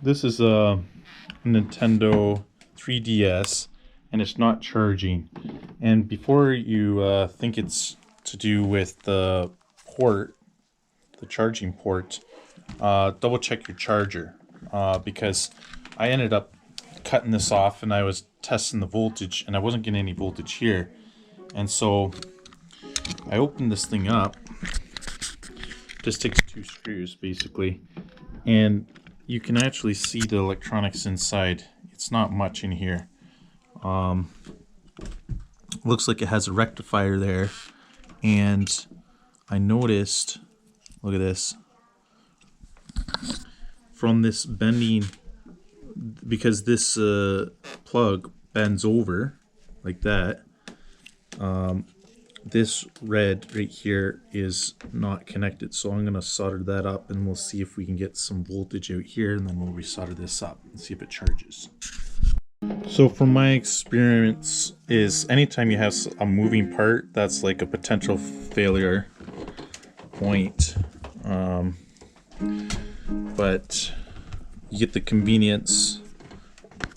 this is a Nintendo 3DS, and it's not charging. And before you think it's to do with the port, the charging port, double check your charger, because I ended up cutting this off and I was testing the voltage and I wasn't getting any voltage here. And so I opened this thing up. Just takes 2 screws basically, and you can actually see the electronics inside. It's not much in here. Looks like it has a rectifier there, and I noticed, look at this, from this bending, because this plug bends over like that, this red right here is not connected, so I'm going to solder that up and we'll see if we can get some voltage out here, and then we'll resolder this up and see if it charges. So from my experience is anytime you have a moving part, that's like a potential failure point, but you get the convenience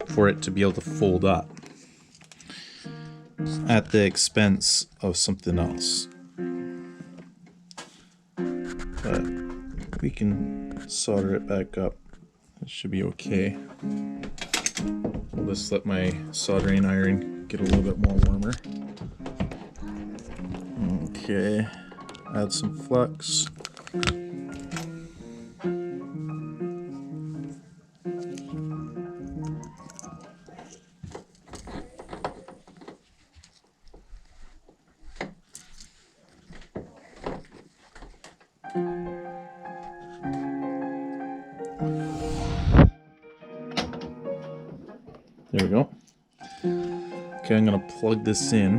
for it to be able to fold up at the expense of something else. But we can solder it back up. It should be okay. I'll just let my soldering iron get a little bit more warmer. Okay, add some flux. There we go. Okay, I'm gonna plug this in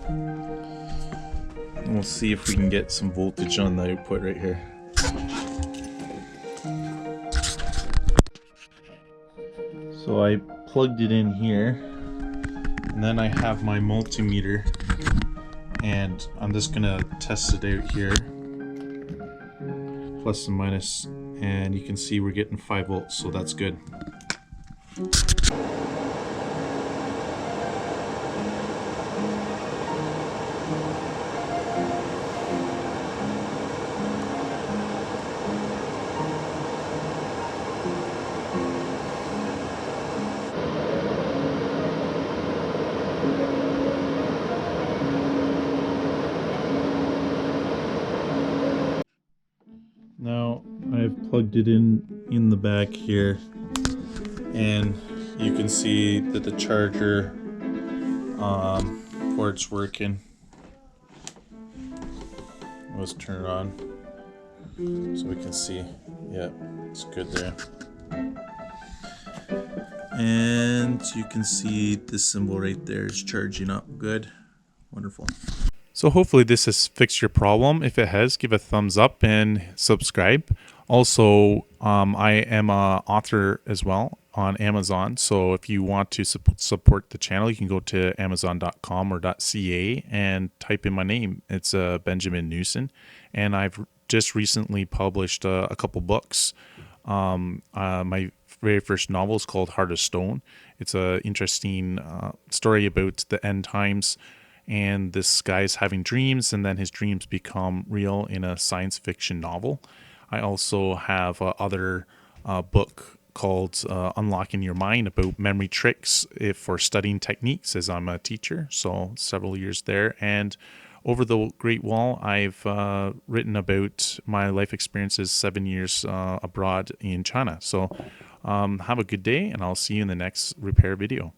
and we'll see if we can get some voltage on the output right here. So I plugged it in here, and then I have my multimeter, and I'm just gonna test it out here, plus and minus, and you can see we're getting 5 volts, so that's good. Now I've plugged it in the back here, and you can see that the charger port's working. Let's turn it on so we can see. Yeah, it's good there. And you can see this symbol right there is charging up. Good. Wonderful. So hopefully this has fixed your problem. If it has, give a thumbs up and subscribe. Also, I am an author as well on Amazon. So if you want to support the channel, you can go to amazon.com or .ca and type in my name. It's Benjamin Newson. And I've just recently published a couple books. My very first novel is called Heart of Stone. It's an interesting story about the end times, and this guy's having dreams, and then his dreams become real in a science fiction novel. I also have other book called Unlocking Your Mind, about memory tricks for studying techniques, as I'm a teacher, so several years there. And over the Great Wall, I've written about my life experiences 7 years abroad in China. So have a good day, and I'll see you in the next repair video.